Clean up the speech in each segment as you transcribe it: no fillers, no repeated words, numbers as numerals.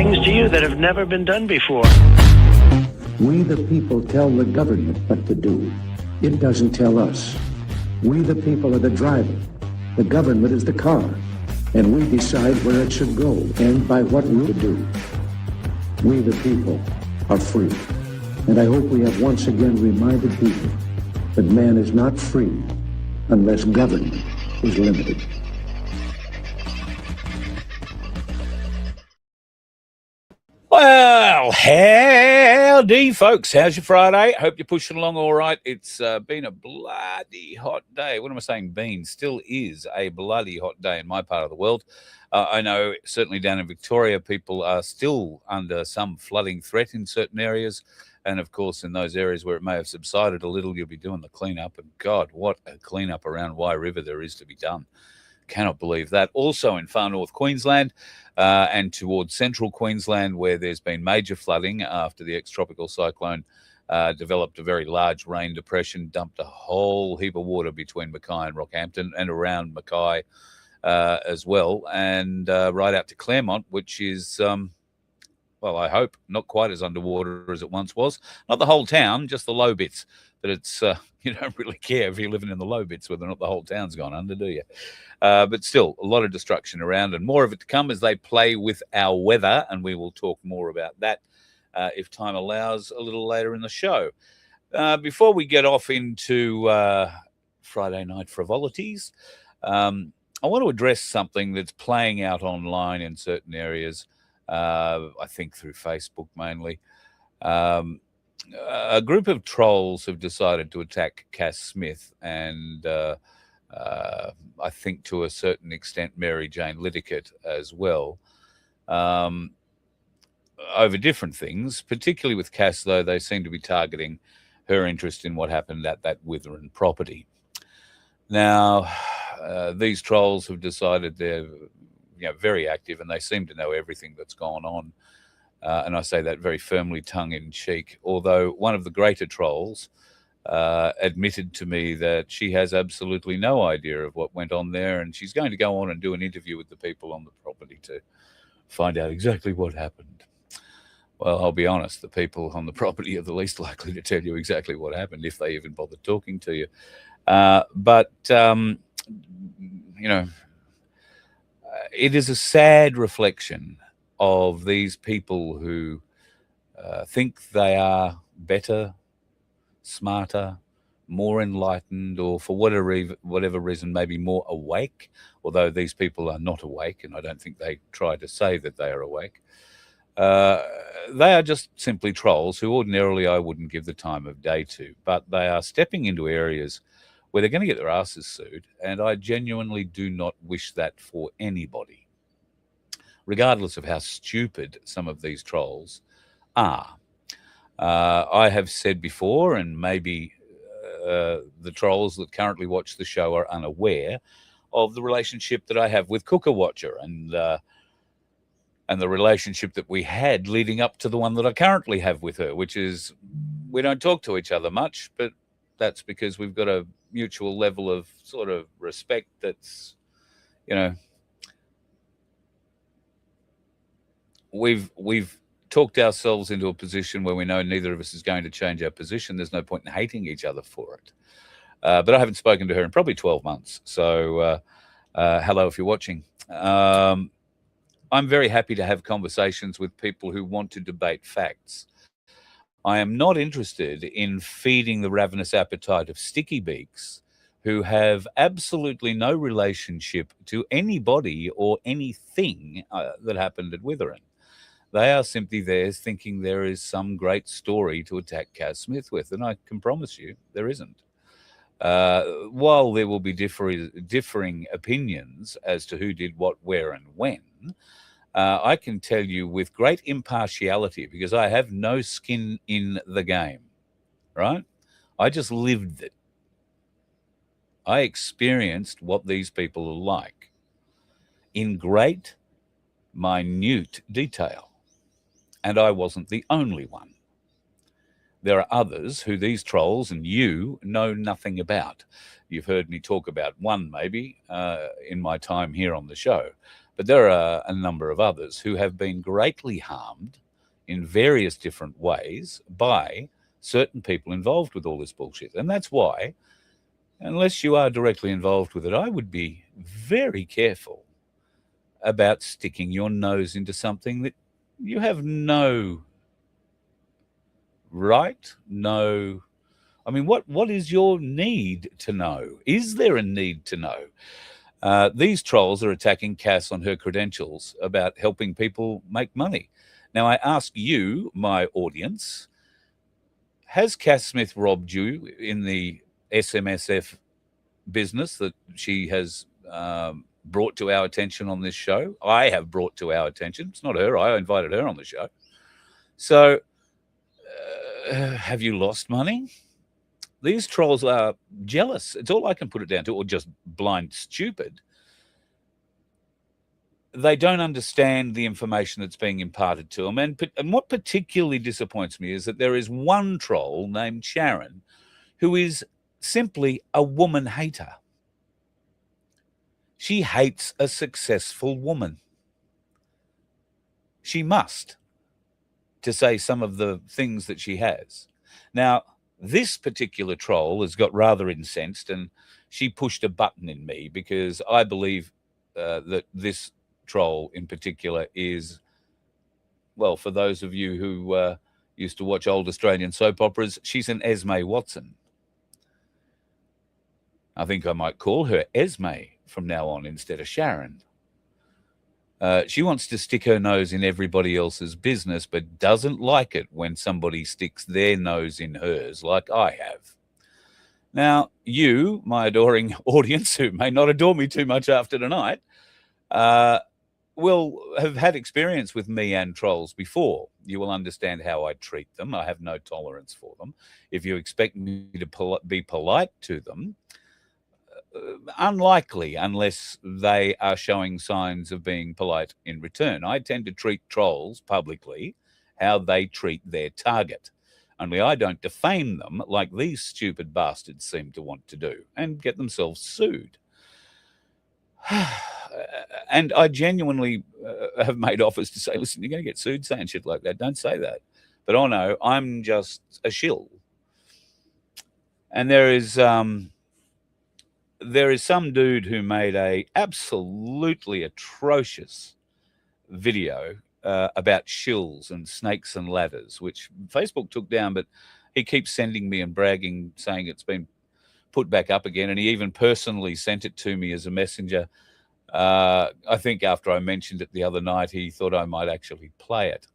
things to you that have never been done before. We the people tell the government what to do. It doesn't tell us. We the people are the driver. The government is the car. And we decide where it should go and by what route to do. We the people are free. And I hope we have once again reminded people that man is not free unless government is limited. Well, howdy, folks. How's your Friday? Hope you're pushing along all right. It's been a bloody hot day. What am I saying? Been. Still is a bloody hot day in my part of the world. I know certainly down in Victoria, people are still under some flooding threat in certain areas. And, of course, in those areas where it may have subsided a little, you'll be doing the cleanup. And, God, what a cleanup around Wye River there is to be done. Cannot believe that. Also in far north Queensland and towards central Queensland, where there's been major flooding after the ex-tropical cyclone developed a very large rain depression, dumped a whole heap of water between Mackay and Rockhampton and around Mackay as well, and right out to Claremont, which is, well, I hope not quite as underwater as it once was. Not the whole town, just the low bits. But it's you don't really care if you're living in the low bits whether or not the whole town's gone under, do you? But still, a lot of destruction around, and more of it to come as they play with our weather, and we will talk more about that if time allows a little later in the show. Before we get off into Friday night frivolities, I want to address something that's playing out online in certain areas, I think through Facebook mainly. A group of trolls have decided to attack Cass Smith and I think to a certain extent Mary Jane Liddickett as well, over different things. Particularly with Cass, though, they seem to be targeting her interest in what happened at that Witherin property. Now, these trolls have decided they're very active, and they seem to know everything that's gone on. And I say that very firmly, tongue-in-cheek, although one of the greater trolls admitted to me that she has absolutely no idea of what went on there, and she's going to go on and do an interview with the people on the property to find out exactly what happened. Well, I'll be honest, the people on the property are the least likely to tell you exactly what happened, if they even bother talking to you. But it is a sad reflection of these people who think they are better, smarter, more enlightened, or for whatever reason, maybe more awake, although these people are not awake, and I don't think they try to say that they are awake. They are just simply trolls who ordinarily I wouldn't give the time of day to, but they are stepping into areas where they're going to get their asses sued, and I genuinely do not wish that for anybody, regardless of how stupid some of these trolls are. I have said before, and maybe the trolls that currently watch the show are unaware of the relationship that I have with Cooker Watcher, and the relationship that we had leading up to the one that I currently have with her, which is we don't talk to each other much, but that's because we've got a mutual level of sort of respect that's, we've talked ourselves into a position where we know neither of us is going to change our position. There's no point in hating each other for it. But I haven't spoken to her in probably 12 months. So hello, if you're watching. I'm very happy to have conversations with people who want to debate facts. I am not interested in feeding the ravenous appetite of sticky beaks who have absolutely no relationship to anybody or anything that happened at Witherin. They are simply there thinking there is some great story to attack Cass Smith with, and I can promise you there isn't. While there will be differing opinions as to who did what, where, and when, I can tell you with great impartiality, because I have no skin in the game, right? I just lived it. I experienced what these people are like in great, minute detail. And I wasn't the only one. There are others who these trolls and you know nothing about. You've heard me talk about one maybe in my time here on the show. But there are a number of others who have been greatly harmed in various different ways by certain people involved with all this bullshit. And that's why, unless you are directly involved with it, I would be very careful about sticking your nose into something that you have no right, no. I mean, what is your need to know? Is there a need to know? These trolls are attacking Cass on her credentials about helping people make money. Now, I ask you, my audience, has Cass Smith robbed you in the SMSF business that she has brought to our attention on this show? I have brought to our attention. It's not her. I invited her on the show. So, have you lost money? These trolls are jealous. It's all I can put it down to, or just blind stupid. They don't understand the information that's being imparted to them. And what particularly disappoints me is that there is one troll named Sharon who is simply a woman hater. She hates a successful woman. She must, to say some of the things that she has. Now, this particular troll has got rather incensed, and she pushed a button in me because I believe that this troll in particular is, well, for those of you who used to watch old Australian soap operas, she's an Esme Watson. I think I might call her Esme from now on instead of Sharon. She wants to stick her nose in everybody else's business, but doesn't like it when somebody sticks their nose in hers like I have. Now, you, my adoring audience, who may not adore me too much after tonight, will have had experience with me and trolls before. You will understand how I treat them. I have no tolerance for them. If you expect me to be polite to them, unlikely, unless they are showing signs of being polite in return. I tend to treat trolls publicly how they treat their target. Only I don't defame them like these stupid bastards seem to want to do and get themselves sued. And I genuinely have made offers to say, listen, you're going to get sued saying shit like that. Don't say that. But oh no, I'm just a shill. And there is some dude who made a absolutely atrocious video about shills and snakes and ladders, which Facebook took down, but he keeps sending me and bragging, saying it's been put back up again. And he even personally sent it to me as a messenger. I think after I mentioned it the other night, he thought I might actually play it.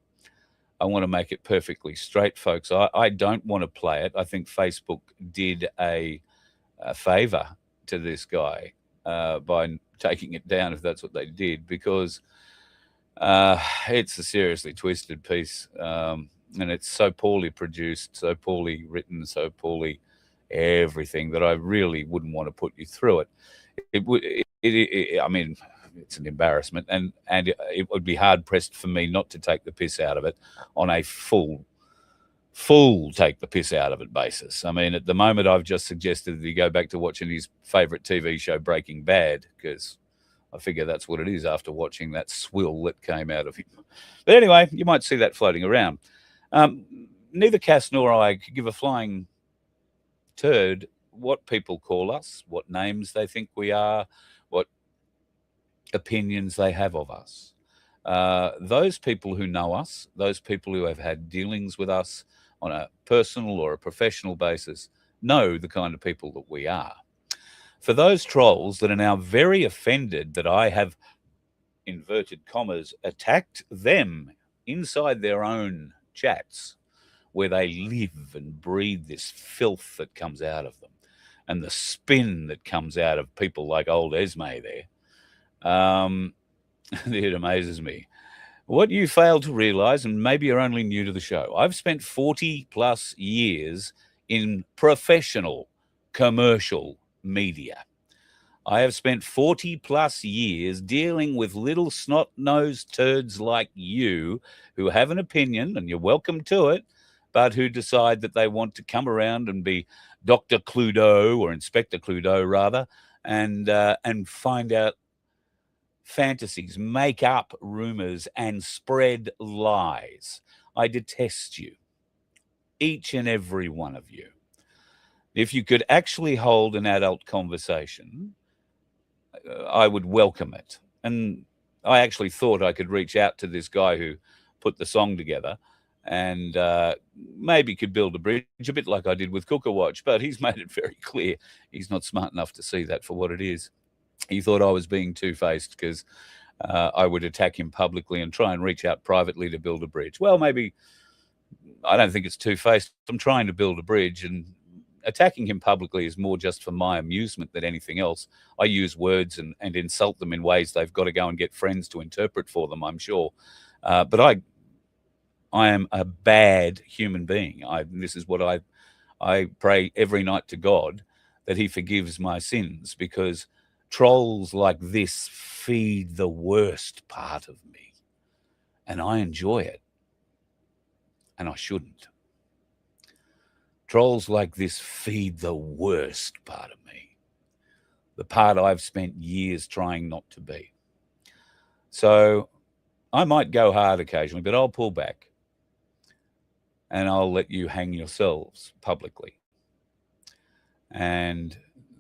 I want to make it perfectly straight, folks. I don't want to play it. I think Facebook did a favor to this guy by taking it down, if that's what they did, because it's a seriously twisted piece, and it's so poorly produced, so poorly written, so poorly everything that I really wouldn't want to put you through it. I mean, it's an embarrassment, and it would be hard pressed for me not to take the piss out of it on a full take the piss out of it basis. I mean, at the moment, I've just suggested that he go back to watching his favorite TV show, Breaking Bad, because I figure that's what it is after watching that swill that came out of him. But anyway, you might see that floating around. Neither Cass nor I could give a flying turd what people call us, what names they think we are, what opinions they have of us. Those people who know us, those people who have had dealings with us on a personal or a professional basis, know the kind of people that we are. For those trolls that are now very offended that I have, inverted commas, attacked them inside their own chats where they live and breathe this filth that comes out of them and the spin that comes out of people like old Esme there, it amazes me. What you fail to realize, and maybe you're only new to the show, I've spent 40 plus years in professional commercial media. I have spent 40 plus years dealing with little snot-nosed turds like you who have an opinion, and you're welcome to it, but who decide that they want to come around and be Dr. Cluedo, or Inspector Cluedo rather, and find out fantasies, make up rumors, and spread lies. I detest you, each and every one of you. If you could actually hold an adult conversation, I would welcome it. And I actually thought I could reach out to this guy who put the song together and maybe could build a bridge, a bit like I did with Cooker Watch, but he's made it very clear he's not smart enough to see that for what it is. He thought I was being two-faced because I would attack him publicly and try and reach out privately to build a bridge. Well, maybe I don't think it's two-faced. I'm trying to build a bridge, and attacking him publicly is more just for my amusement than anything else. I use words and insult them in ways they've got to go and get friends to interpret for them, I'm sure. But I am a bad human being. This is what I pray every night to God, that he forgives my sins, because trolls like this feed the worst part of me, and I enjoy it, and I shouldn't. Trolls like this feed the worst part of me, the part I've spent years trying not to be. So I might go hard occasionally, but I'll pull back, and I'll let you hang yourselves publicly. And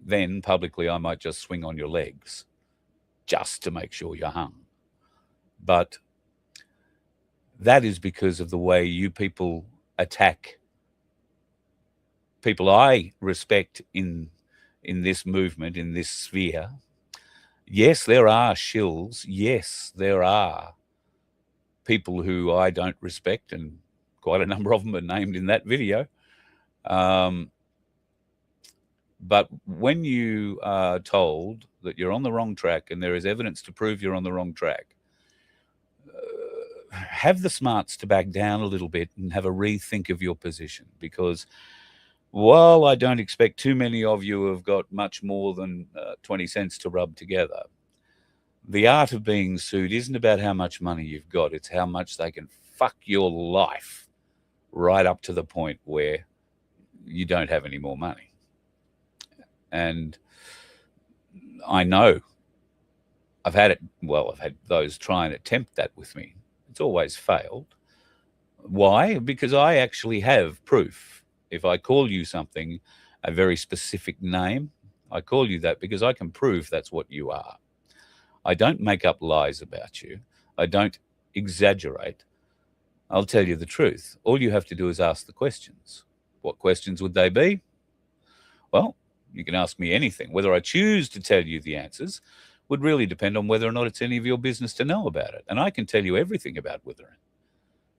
then publicly I might just swing on your legs just to make sure you're hung. But that is because of the way you people attack people I respect in this movement, in this sphere. Yes, there are shills. Yes, there are people who I don't respect, and quite a number of them are named in that video. But when you are told that you're on the wrong track and there is evidence to prove you're on the wrong track, have the smarts to back down a little bit and have a rethink of your position. Because while I don't expect too many of you have got much more than 20 cents to rub together, the art of being sued isn't about how much money you've got. It's how much they can fuck your life right up to the point where you don't have any more money. And I know I've had those try and attempt that with me. It's always failed. Why? Because I actually have proof. If I call you something, a very specific name, I call you that because I can prove that's what you are. I don't make up lies about you. I don't exaggerate. I'll tell you the truth. All you have to do is ask the questions. What questions would they be? Well, you can ask me anything. Whether I choose to tell you the answers would really depend on whether or not it's any of your business to know about it. And I can tell you everything about Withering.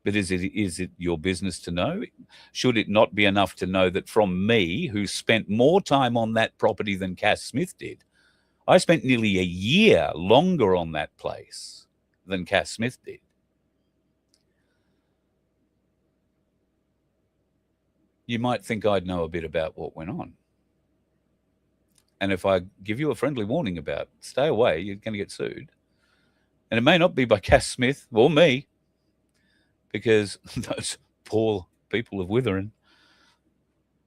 But is it your business to know? Should it not be enough to know that from me, who spent more time on that property than Cass Smith did? I spent nearly a year longer on that place than Cass Smith did. You might think I'd know a bit about what went on. And if I give you a friendly warning about stay away, you're going to get sued. And it may not be by Cass Smith or me, because those poor people of Withering,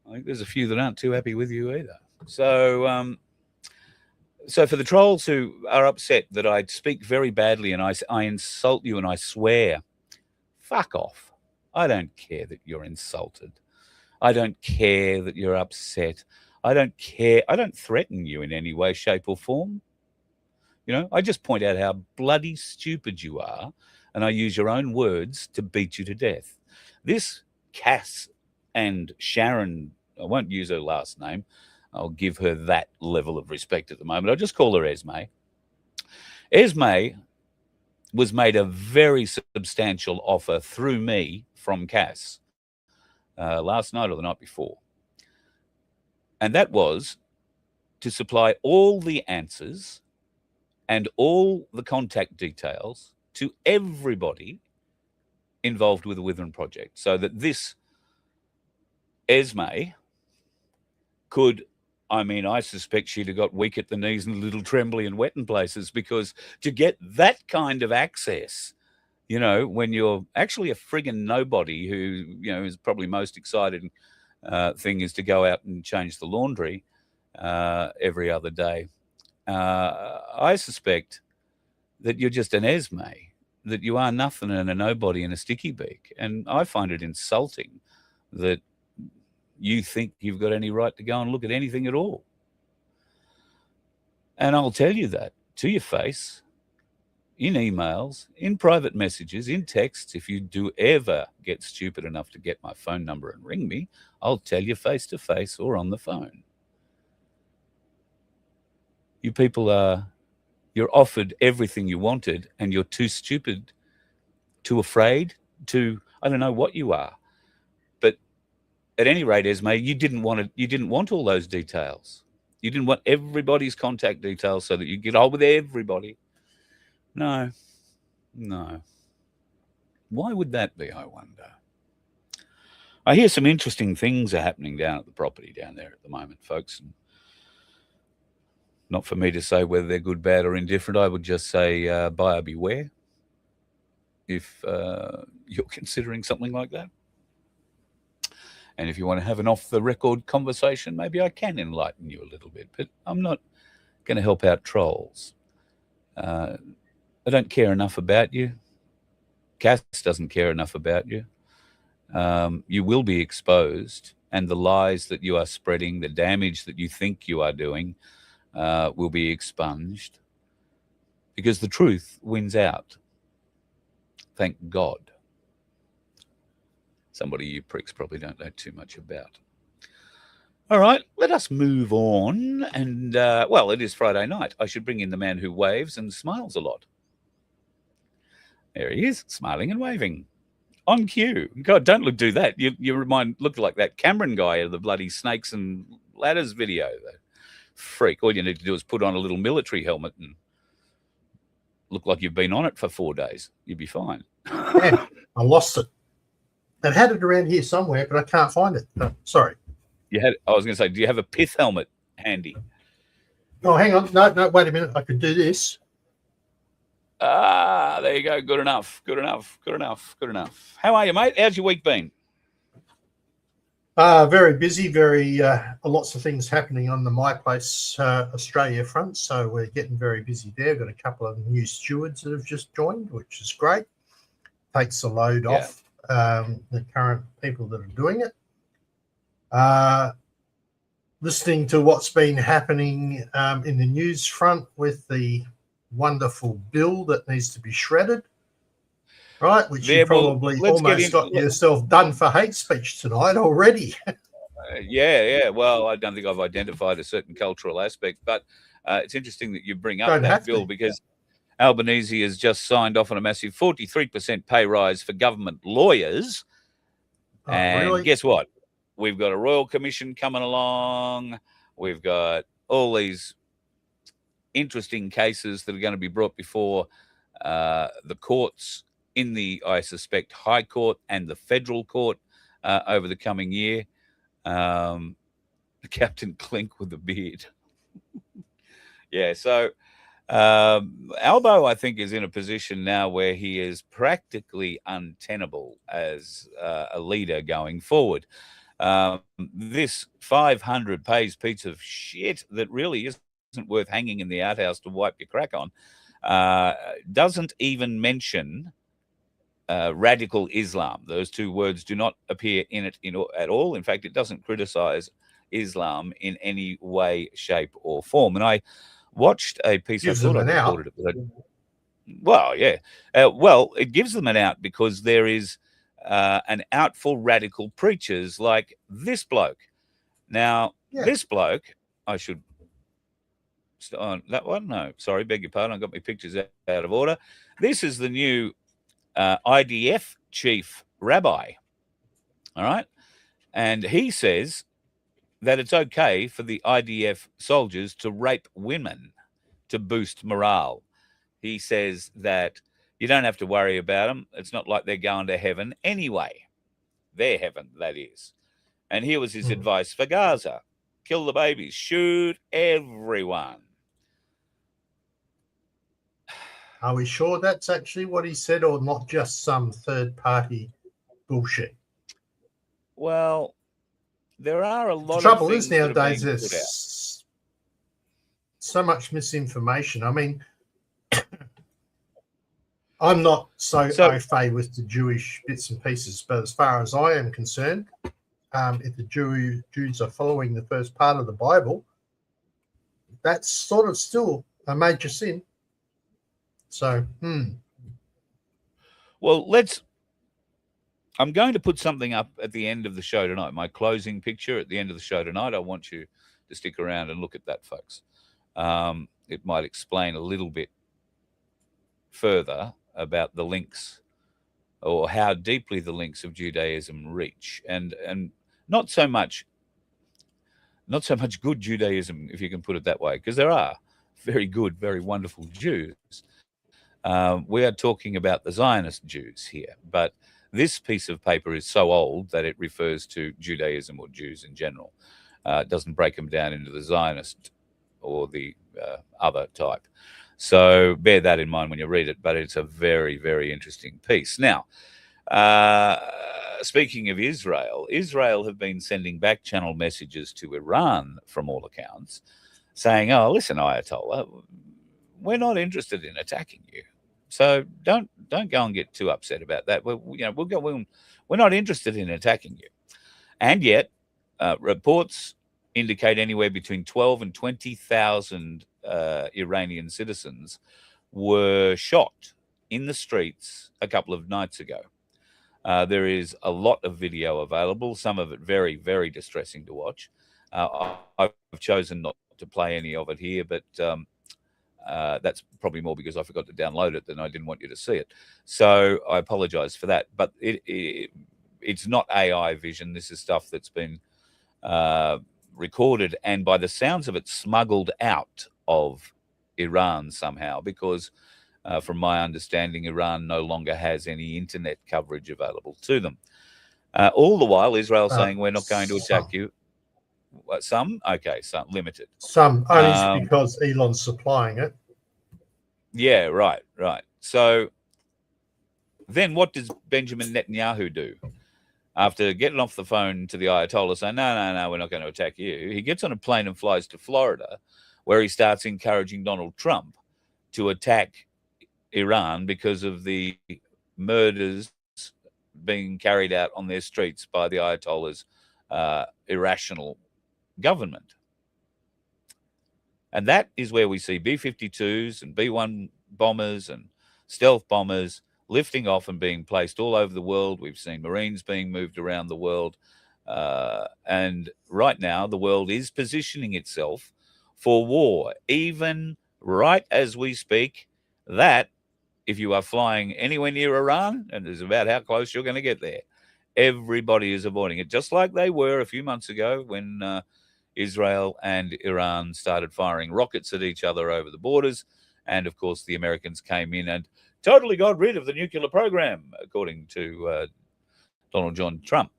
I think there's a few that aren't too happy with you either. So for the trolls who are upset that I speak very badly and I insult you and I swear, fuck off. I don't care that you're insulted. I don't care that you're upset. I don't care. I don't threaten you in any way, shape, or form. You know, I just point out how bloody stupid you are, and I use your own words to beat you to death. This Cass and Sharon, I won't use her last name. I'll give her that level of respect at the moment. I'll just call her Esme. Esme was made a very substantial offer through me from Cass last night or the night before. And that was to supply all the answers and all the contact details to everybody involved with the Withering project, so that this Esme could, I suspect she'd have got weak at the knees and a little trembly and wet in places, because to get that kind of access, you know, when you're actually a friggin' nobody who, you know, is probably most excited thing is to go out and change the laundry every other day. I suspect that you're just an Esme, that you are nothing and a nobody and a sticky beak. And I find it insulting that you think you've got any right to go and look at anything at all. And I'll tell you that to your face, in emails, in private messages, in texts. If you do ever get stupid enough to get my phone number and ring me, I'll tell you face to face or on the phone. You people you're offered everything you wanted, and you're too stupid, too afraid, I don't know what you are. But at any rate, Esme, you didn't want all those details. You didn't want everybody's contact details so that you get on with everybody. No. Why would that be, I wonder? I hear some interesting things are happening down at the property down there at the moment, folks. And not for me to say whether they're good, bad, or indifferent. I would just say buyer beware if you're considering something like that. And if you want to have an off-the-record conversation, maybe I can enlighten you a little bit. But I'm not going to help out trolls. I don't care enough about you. Cass doesn't care enough about you. You will be exposed, and the lies that you are spreading, the damage that you think you are doing, will be expunged, because the truth wins out. Thank God. Somebody you pricks probably don't know too much about. All right, let us move on. And, well, it is Friday night. I should bring in the man who waves and smiles a lot. There he is, smiling and waving. On cue. God, don't do that. You look like that Cameron guy of the bloody Snakes and Ladders video. The freak. All you need to do is put on a little military helmet and look like you've been on it for 4 days. You'd be fine. Yeah, I lost it. I've had it around here somewhere, but I can't find it. Oh, sorry. I was going to say, do you have a pith helmet handy? Oh, hang on. No, wait a minute. I could do this. There you go. Good enough. How are you, mate? How's your week been? Very busy, very lots of things happening on the My Place Australia front, so we're getting very busy there. We've got a couple of new stewards that have just joined, which is great. Takes the load off the current people that are doing it. Listening to what's been happening in the news front with the wonderful bill that needs to be shredded, right? Which you probably almost got yourself done for hate speech tonight already. Yeah. Well, I don't think I've identified a certain cultural aspect, but it's interesting that you bring up that bill because Albanese has just signed off on a massive 43% pay rise for government lawyers. And really? Guess what? We've got a Royal Commission coming along. We've got all these interesting cases that are going to be brought before the courts in the, I suspect, High Court and the Federal Court over the coming year. Captain Clink with the beard. Yeah, so Albo, I think, is in a position now where he is practically untenable as a leader going forward. This 500-page piece of shit that really isn't worth hanging in the outhouse to wipe your crack on doesn't even mention radical Islam. Those two words do not appear in it at all. In fact, it doesn't criticize Islam in any way, shape, or form. And I watched a piece. I thought I recorded it. Well, yeah. Well, it gives them an out because there is an out for radical preachers like this bloke. Now, this bloke, I should on that one. No, sorry, beg your pardon. I got my pictures out of order. This is the new IDF chief rabbi. All right. And he says that it's okay for the IDF soldiers to rape women to boost morale. He says that you don't have to worry about them. It's not like they're going to heaven anyway. Their heaven, that is. And here was his advice for Gaza. Kill the babies. Shoot everyone. Are we sure that's actually what he said or not just some third-party bullshit? Well, there are a lot of trouble things is nowadays there's so much misinformation. I mean, I'm not so So- au fait with the Jewish bits and pieces, but as far as I am concerned, if the Jews are following the first part of the Bible, that's sort of still a major sin. So, Well, I'm going to put something up at the end of the show tonight. My closing picture at the end of the show tonight. I want you to stick around and look at that, folks. It might explain a little bit further about the links, or how deeply the links of Judaism reach, and not so much good Judaism, if you can put it that way, because there are very good, very wonderful Jews. We are talking about the Zionist Jews here, but this piece of paper is so old that it refers to Judaism or Jews in general. It doesn't break them down into the Zionist or the other type. So bear that in mind when you read it, but it's a very, very interesting piece. Now, speaking of Israel have been sending back channel messages to Iran, from all accounts, saying, "Oh, listen, Ayatollah, we're not interested in attacking you. So don't go and get too upset about that. We're not interested in attacking you." And yet, reports indicate anywhere between 12 and 20,000 Iranian citizens were shot in the streets a couple of nights ago. There is a lot of video available, some of it very, very distressing to watch. I've chosen not to play any of it here, but that's probably more because I forgot to download it than I didn't want you to see it. So I apologize for that. But it's not AI vision. This is stuff that's been recorded and, by the sounds of it, smuggled out of Iran somehow, because from my understanding, Iran no longer has any internet coverage available to them. All the while, Israel saying, "We're not going to attack you." Some? Okay, some limited. Some, only because Elon's supplying it. Yeah, right. So then what does Benjamin Netanyahu do? After getting off the phone to the Ayatollah saying, no, we're not going to attack you, he gets on a plane and flies to Florida, where he starts encouraging Donald Trump to attack Iran because of the murders being carried out on their streets by the Ayatollah's irrational government. And that is where we see B-52s and B-1 bombers and stealth bombers lifting off and being placed all over the world. We've seen Marines being moved around the world. And right now, the world is positioning itself for war, even right as we speak, that if you are flying anywhere near Iran, and it's about how close you're going to get there, everybody is avoiding it, just like they were a few months ago when Israel and Iran started firing rockets at each other over the borders. And, of course, the Americans came in and totally got rid of the nuclear program, according to Donald John Trump.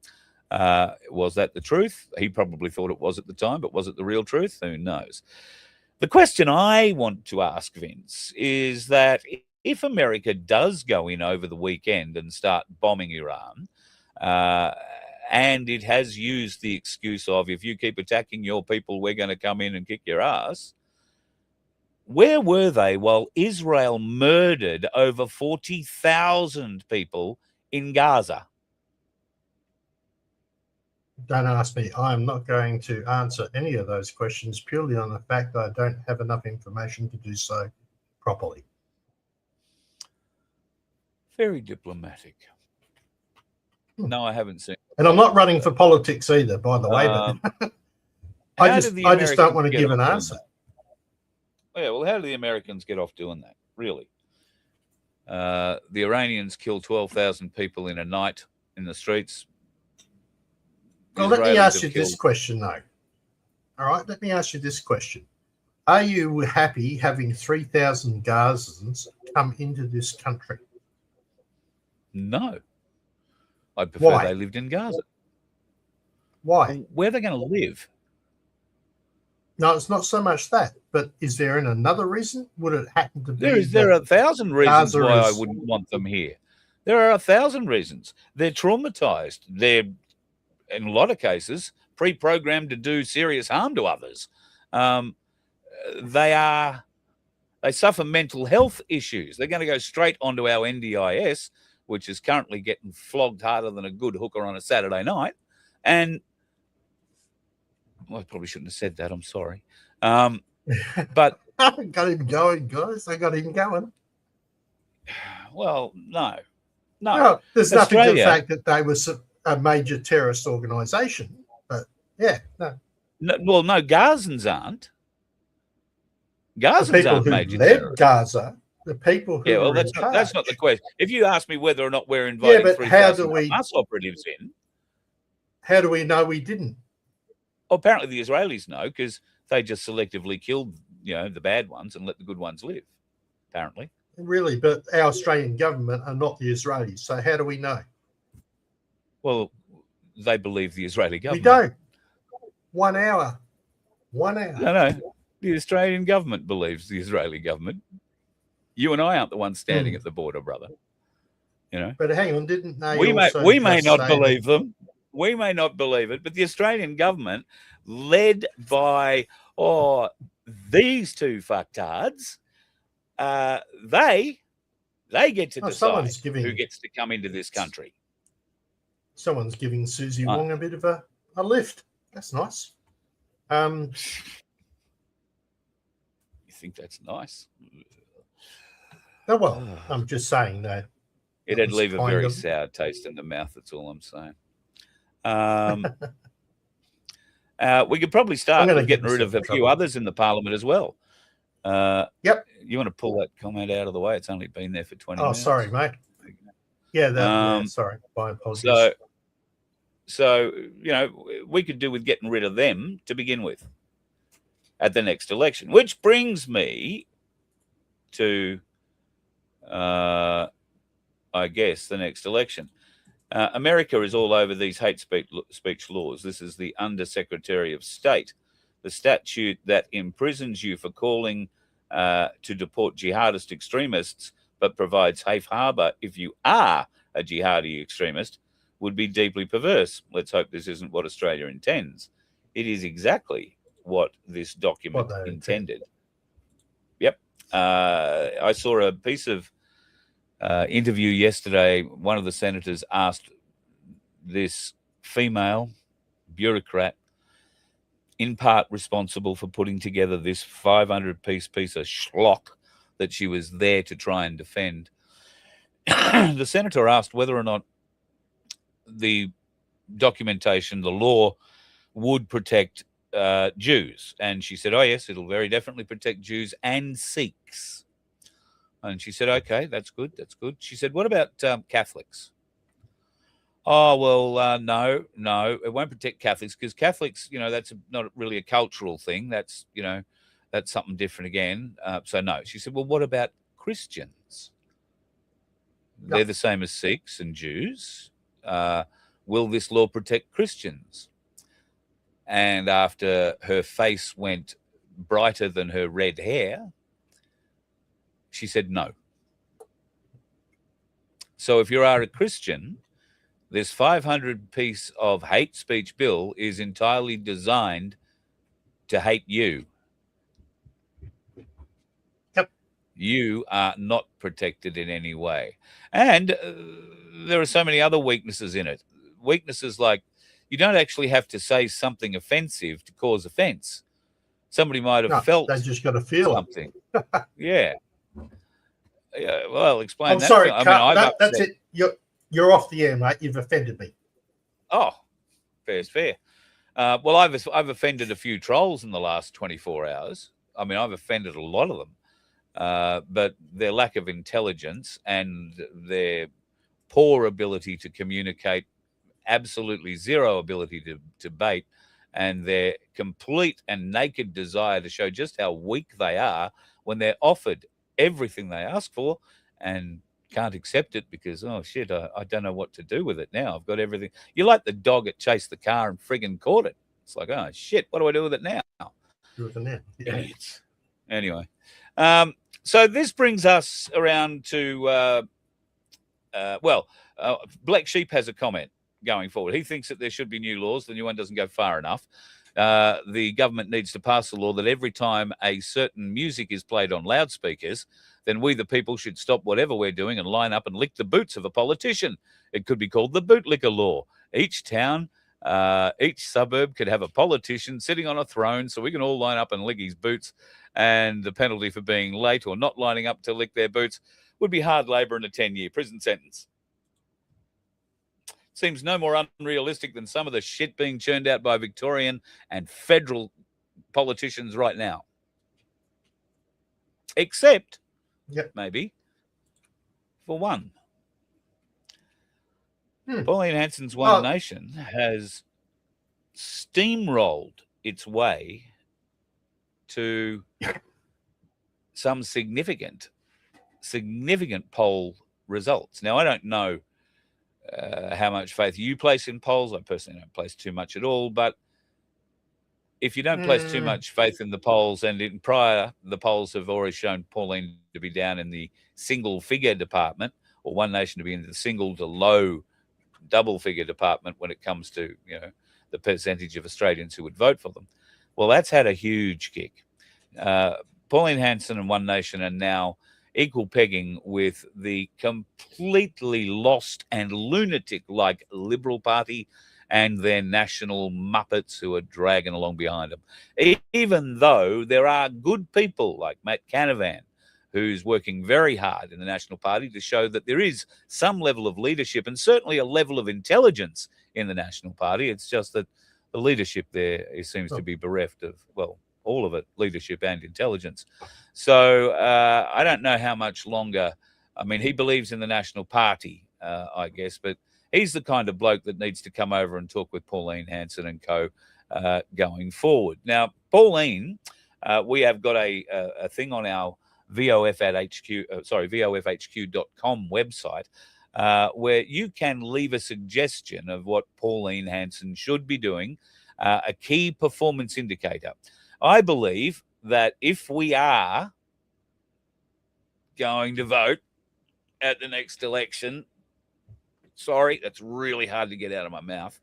Was that the truth? He probably thought it was at the time, but was it the real truth? Who knows? The question I want to ask, Vince, is that if America does go in over the weekend and start bombing Iran, and it has used the excuse of, if you keep attacking your people, we're going to come in and kick your ass, where were they while Israel murdered over 40,000 people in Gaza? Don't ask me. I'm not going to answer any of those questions purely on the fact that I don't have enough information to do so properly. Very diplomatic. No, I haven't seen. And I'm not running for politics either, by the way. But I just don't want to give an answer. Yeah, well, how do the Americans get off doing that, really? The Iranians killed 12,000 people in a night in the streets. Well, let me ask you this question, though. All right, let me ask you this question. Are you happy having 3,000 Gazans come into this country? No. I'd prefer Why? they lived in Gaza. Why? Where are they going to live? No, it's not so much that, but is there another reason? Would it happen to be? There are 1,000 reasons Gaza why I wouldn't want them here. There are 1,000 reasons. They're traumatized. They're, in a lot of cases, pre-programmed to do serious harm to others. They are They suffer mental health issues. They're going to go straight onto our NDIS, which is currently getting flogged harder than a good hooker on a Saturday night. And well, I probably shouldn't have said that. I'm sorry. But I got him going, guys. I got him going. well, no. Well, there's nothing to the Australia, fact that they were a major terrorist organisation. But yeah, no. Well, no, Gazans aren't. The Gazans people aren't who major led terrorists. Gaza, the people who Yeah, well, were in charge. that's not the question. If you ask me whether or not we're inviting but how do 3,000 we- Hamas operatives in, How do we know we didn't? well, apparently the Israelis know because they just selectively killed, the bad ones and let the good ones live. Apparently, Really, but our Australian government are not the Israelis. So how do we know? well, they believe the Israeli We government. don't. 1 hour. 1 hour. No. The Australian government believes the Israeli government. You and I aren't the ones standing at the border, brother. But hang on, didn't they We also may just not say believe them. We may not believe it, but the Australian government, led by these two fucktards, they get to decide someone's giving- who gets to come into this country. someone's giving Susie Wong a bit of a lift? That's nice. You think that's nice? Oh, well, I'm just saying that. It'd was leave a kind very of- sour taste in the mouth. That's all I'm saying. We could probably start gonna with get getting rid of a myself in few trouble. others in the parliament as well. Yep. You want to pull that comment out of the way? It's only been there for 20 Oh, minutes. sorry, mate. Yeah, sorry. My apologies. So, we could do with getting rid of them to begin with at the next election, which brings me to, I guess, the next election. America is all over these hate speech laws. This is the Undersecretary of State. The statute that imprisons you for calling to deport jihadist extremists but provides safe harbour if you are a jihadi extremist would be deeply perverse. Let's hope this isn't what Australia intends. It is exactly what this document intended. Yep. I saw a piece of interview yesterday. One of the senators asked this female bureaucrat, in part responsible for putting together this 500-piece of schlock that she was there to try and defend. The senator asked whether or not the documentation, the law, would protect Jews. And she said, oh, yes, it'll very definitely protect Jews and Sikhs. And she said, okay, that's good. That's good. She said, what about Catholics? Oh, well, no, it won't protect Catholics because Catholics, that's not really a cultural thing. That's, that's something different again. So no. She said, well, what about Christians? No. They're the same as Sikhs and Jews. Will this law protect Christians? And after her face went brighter than her red hair, she said no. So if you are a Christian, this 500-piece of hate speech bill is entirely designed to hate you. Yep. You are not protected in any way. And there are so many other weaknesses in it. Weaknesses like you don't actually have to say something offensive to cause offense. Somebody might have felt they just got to feel something. Yeah. Well, explain I'm that. sorry, that's it. You're off the air, mate. You've offended me. Oh, fair's fair. Well, I've offended a few trolls in the last 24 hours. I mean, I've offended a lot of them, but their lack of intelligence and their poor ability to communicate, absolutely zero ability to debate, and their complete and naked desire to show just how weak they are when they're offered everything they ask for and can't accept it because, oh, shit, I don't know what to do with it now. I've got everything. You're like the dog that chased the car and friggin' caught it. It's like, oh, shit, what do I do with it now? Do with it now. Idiots. Anyway, so this brings us around to, Black Sheep has a comment going forward. He thinks that there should be new laws. The new one doesn't go far enough. the government needs to pass a law that every time a certain music is played on loudspeakers, then we, the people, should stop whatever we're doing and line up and lick the boots of a politician. It could be called the bootlicker law. Each town, each suburb could have a politician sitting on a throne so we can all line up and lick his boots. And the penalty for being late or not lining up to lick their boots would be hard labour and a 10-year prison sentence. Seems no more unrealistic than some of the shit being churned out by Victorian and federal politicians right now. Except, maybe, for one. Pauline Hanson's One Nation has steamrolled its way to some significant poll results. Now, I don't know how much faith you place in polls. I personally don't place too much at all. But if you don't place too much faith in the polls, and in prior, the polls have already shown Pauline to be down in the single-figure department, or One Nation to be in the single to low double-figure department when it comes to, you know, the percentage of Australians who would vote for them. Well, that's had a huge kick. Pauline Hanson and One Nation are now equal pegging with the completely lost and lunatic-like Liberal Party and their national muppets who are dragging along behind them. Even though there are good people like Matt Canavan, who's working very hard in the National Party to show that there is some level of leadership and certainly a level of intelligence in the National Party. It's just that the leadership there seems to be bereft of, well, all of it, leadership and intelligence. So I don't know how much longer. I mean, he believes in the National Party, I guess, but he's the kind of bloke that needs to come over and talk with Pauline Hanson and co going forward. Now, Pauline, we have got a thing on our VOFHQ.com website where you can leave a suggestion of what Pauline Hanson should be doing, a key performance indicator. I believe that if we are going to vote at the next election, sorry, that's really hard to get out of my mouth,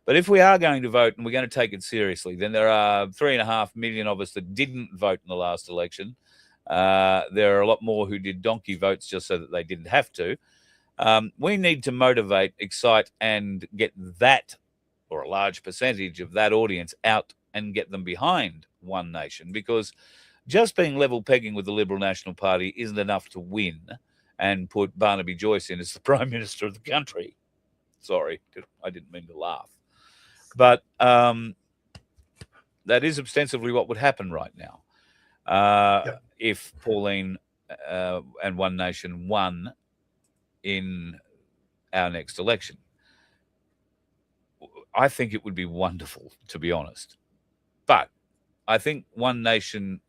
but if we are going to vote and we're going to take it seriously, then there are 3.5 million of us that didn't vote in the last election. There are a lot more who did donkey votes just so that they didn't have to. We need to motivate, excite, and get that, or a large percentage of that audience, out and get them behind One Nation, because just being level pegging with the Liberal National Party isn't enough to win and put Barnaby Joyce in as the Prime Minister of the country. Sorry, I didn't mean to laugh. But that is ostensibly what would happen right now if Pauline and One Nation won in our next election. I think it would be wonderful, to be honest. But I think One Nation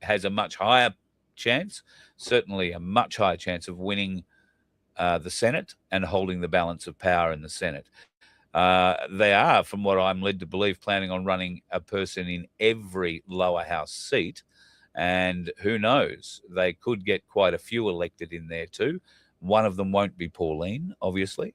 has a much higher chance, certainly a much higher chance of winning the Senate and holding the balance of power in the Senate. They are, from what I'm led to believe, planning on running a person in every lower house seat. And who knows, they could get quite a few elected in there too. One of them won't be Pauline, obviously.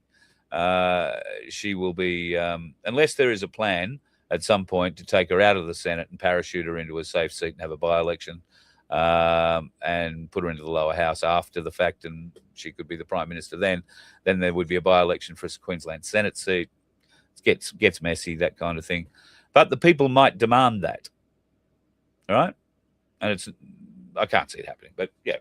She will be, unless there is a plan at some point to take her out of the Senate and parachute her into a safe seat and have a by-election and put her into the lower house after the fact, and she could be the Prime Minister then there would be a by-election for a Queensland Senate seat. It gets messy, that kind of thing. But the people might demand that. All right? And I can't see it happening, but yeah,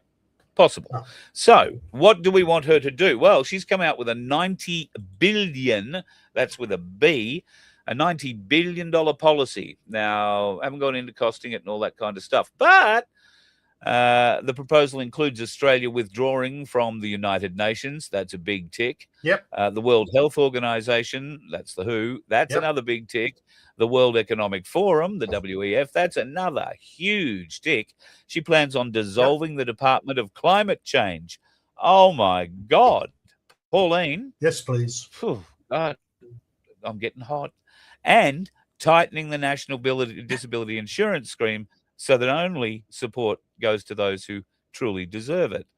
possible. Oh. So what do we want her to do? Well, she's come out with a 90 billion, that's with a B, a $90 billion policy. Now, I haven't gone into costing it and all that kind of stuff, but the proposal includes Australia withdrawing from the United Nations. That's a big tick. Yep. The World Health Organization, that's the WHO. That's another big tick. The World Economic Forum, the WEF, that's another huge tick. She plans on dissolving the Department of Climate Change. Oh, my God. Pauline. Yes, please. God, I'm getting hot. And tightening the National Disability Insurance Scheme so that only support goes to those who truly deserve it.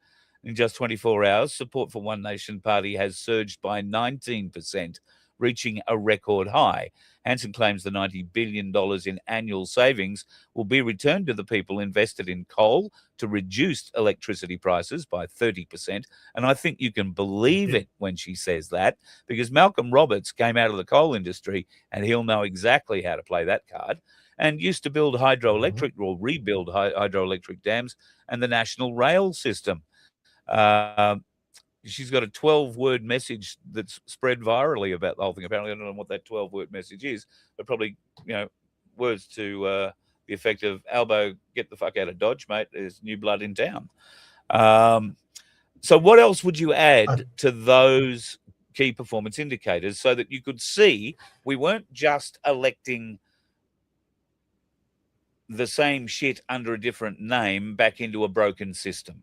In just 24 hours, support for One Nation Party has surged by 19%, reaching a record high. Hansen claims the $90 billion in annual savings will be returned to the people invested in coal to reduce electricity prices by 30%. And I think you can believe it when she says that, because Malcolm Roberts came out of the coal industry and he'll know exactly how to play that card, and used to build hydroelectric or rebuild hydroelectric dams and the national rail system. She's got a 12-word message that's spread virally about the whole thing. Apparently, I don't know what that 12-word message is, but probably, words to the effect of, Albo, get the fuck out of Dodge, mate. There's new blood in town. So what else would you add to those key performance indicators so that you could see we weren't just electing the same shit under a different name back into a broken system?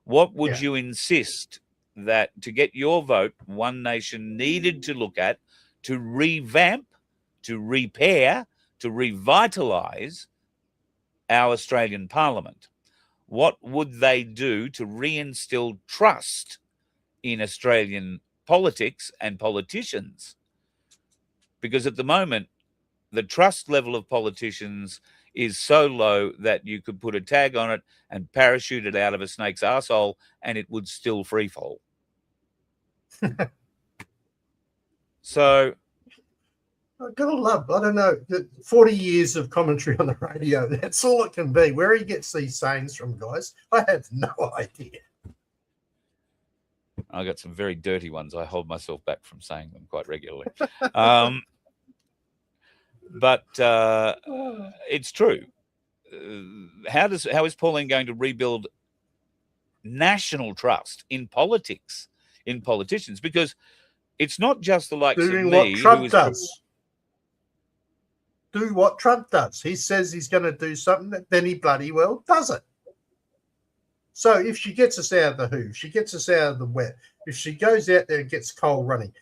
What would you insist that to get your vote, One Nation needed to look at to revamp, to repair, to revitalise our Australian Parliament? What would they do to reinstill trust in Australian politics and politicians? Because at the moment, the trust level of politicians is so low that you could put a tag on it and parachute it out of a snake's arsehole and it would still free fall. So I've got to love, I don't know, 40 years of commentary on the radio. That's all it can be. Where he gets these sayings from, guys, I have no idea. I got some very dirty ones. I hold myself back from saying them quite regularly. But it's true. How is Pauline going to rebuild national trust in politics, in politicians? Because it's not just the likes doing of me. What Trump does. Do what Trump does. He says he's going to do something, then he bloody well does it. So if she gets us out of the who, she gets us out of the wet, if she goes out there and gets coal running,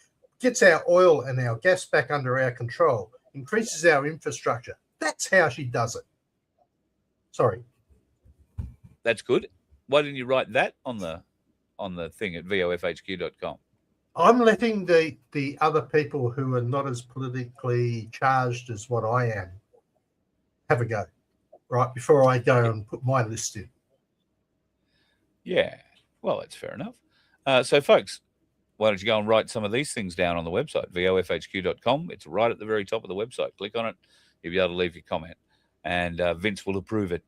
gets our oil and our gas back under our control, increases our infrastructure, that's how she does it. Sorry. That's good. Why didn't you write that on the thing at vofhq.com? I'm letting the other people who are not as politically charged as what I am have a go, right, before I go and put my list in. Yeah, well, that's fair enough. So, folks, why don't you go and write some of these things down on the website, vofhq.com. It's right at the very top of the website. Click on it. You'll be able to leave your comment, and Vince will approve it.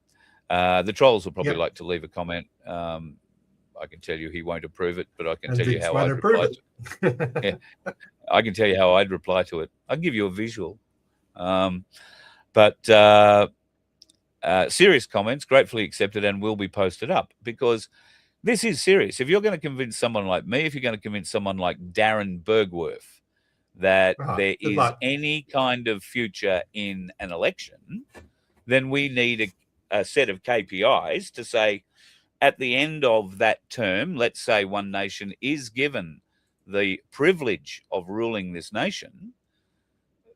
The trolls will probably like to leave a comment. I can tell you he won't approve it, but I can tell you how I'd reply to it. I can tell you how I'd reply to it. I'll give you a visual. But serious comments, gratefully accepted, and will be posted up, because this is serious. If you're going to convince someone like me, if you're going to convince someone like Darren Bergworth that there is any kind of future in an election, then we need a set of KPIs to say, at the end of that term, let's say One Nation is given the privilege of ruling this nation,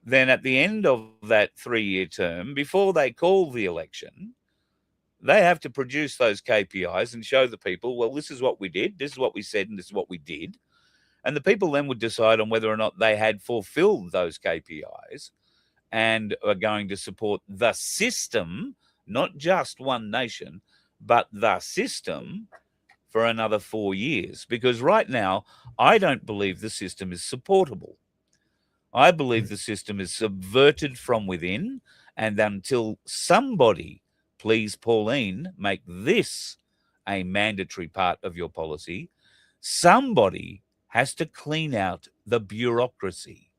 then at the end of that 3-year term, before they call the election, they have to produce those KPIs and show the people, well, this is what we did, this is what we said, and this is what we did. And the people then would decide on whether or not they had fulfilled those KPIs and are going to support the system, not just One Nation, but the system for another 4 years. Because right now, I don't believe the system is supportable. I believe the system is subverted from within, and until somebody, please, Pauline, make this a mandatory part of your policy, somebody has to clean out the bureaucracy.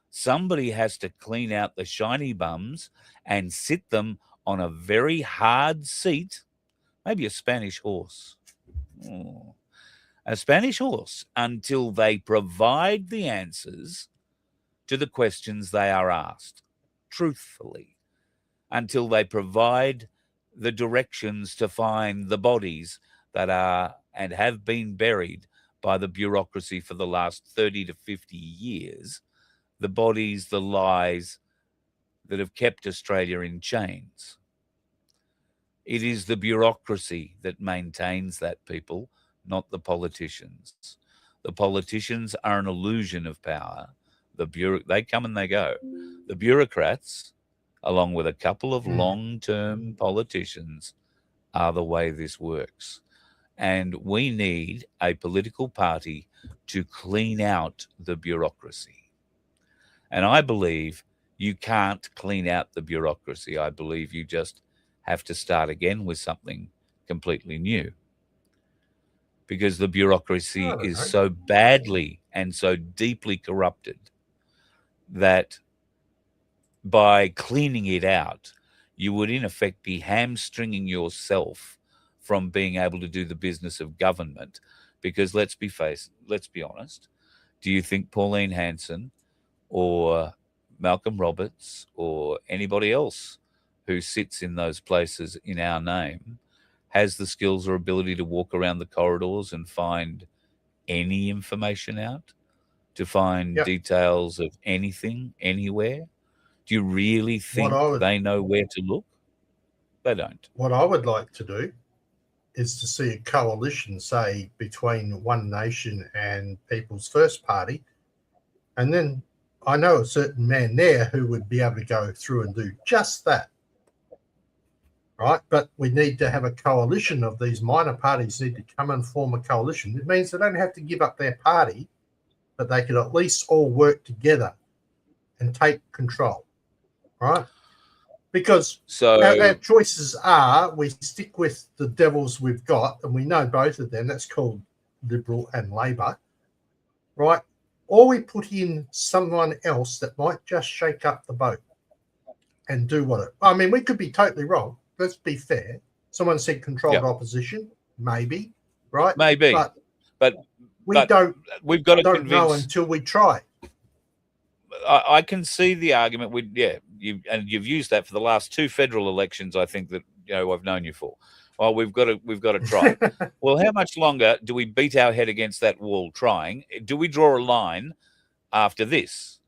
Somebody has to clean out the shiny bums and sit them on a very hard seat, maybe a Spanish horse. A Spanish horse, until they provide the answers to the questions they are asked, truthfully, until they provide the directions to find the bodies that are and have been buried by the bureaucracy for the last 30 to 50 years, the bodies, the lies that have kept Australia in chains. It is the bureaucracy that maintains that, people, not the politicians. The politicians are an illusion of power. They come and they go. The bureaucrats, along with a couple of long-term politicians, are the way this works. And we need a political party to clean out the bureaucracy. And I believe you can't clean out the bureaucracy. I believe you just have to start again with something completely new. Because the bureaucracy is so badly and so deeply corrupted that by cleaning it out, you would in effect be hamstringing yourself from being able to do the business of government. Because let's be honest, do you think Pauline Hanson or Malcolm Roberts or anybody else who sits in those places in our name has the skills or ability to walk around the corridors and find any information out, to find details of anything, anywhere? Do you really think they know where to look? They don't. What I would like to do is to see a coalition, say, between One Nation and People's First Party. And then I know a certain man there who would be able to go through and do just that. Right, but we need to have a coalition of these minor parties need to come and form a coalition. It means they don't have to give up their party, but they could at least all work together and take control, right? Because our choices are we stick with the devils we've got, and we know both of them. That's called Liberal and Labor, right? Or we put in someone else that might just shake up the boat and do I mean, we could be totally wrong. Let's be fair. Someone said controlled opposition, maybe, right? Maybe, but we've got to convince, know until we try. I can see the argument. You've used that for the last 2 federal elections. I think that I've known you for. Well, we've got to try. Well, how much longer do we beat our head against that wall trying? Do we draw a line after this?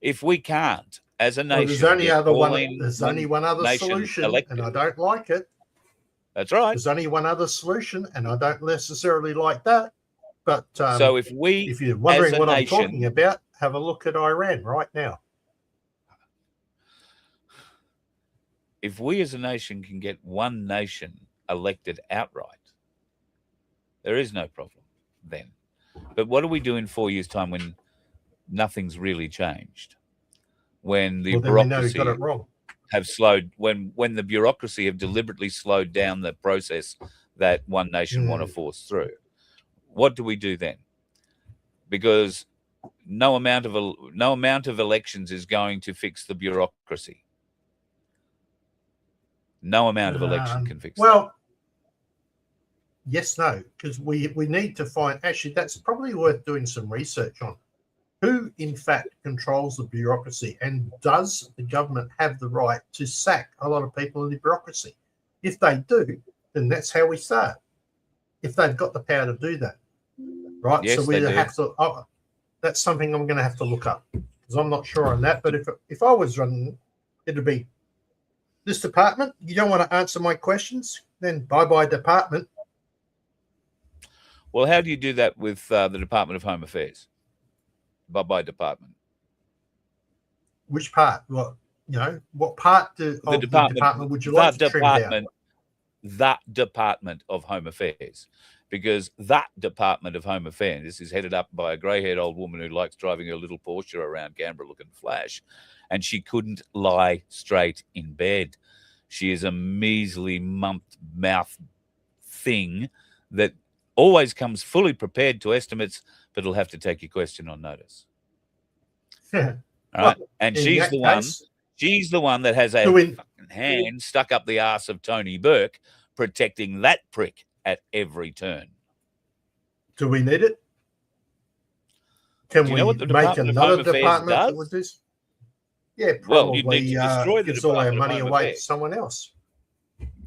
If we can't, as a nation, there's only one other solution, and I don't like it. That's right. There's only one other solution, and I don't necessarily like that. But so if you're wondering what I'm talking about, have a look at Iran right now. If we as a nation can get one nation elected outright, there is no problem then. But what do we do in 4 years' time when nothing's really changed? When the bureaucracy have slowed, when the bureaucracy have deliberately slowed down the process that One Nation want to force through, what do we do then? Because no amount of elections is going to fix the bureaucracy. No amount of election can fix that. Yes, no, because we need to find. Actually, that's probably worth doing some research on. Who, in fact, controls the bureaucracy, and does the government have the right to sack a lot of people in the bureaucracy? If they do, then that's how we start. If they've got the power to do that, right? Yes, so we have to. That's something I'm going to have to look up because I'm not sure on that. But if I was running, it'd be this department. You don't want to answer my questions, then bye department. Well, how do you do that with the Department of Home Affairs? Bye department. Which part? What part of the department would you like to trim down? That Department of Home Affairs, because that Department of Home Affairs is headed up by a grey-haired old woman who likes driving her little Porsche around Canberra looking flash, and she couldn't lie straight in bed. She is a measly mouth thing that always comes fully prepared to estimates, but it'll have to take your question on notice. All right, and she's the one that has a fucking hand stuck up the arse of Tony Burke, protecting that prick at every turn. Do we need it? Can we make another department that would do this? Yeah, probably. Well, you'd need to destroy the gives all our Department of money Home away Affairs. to someone else.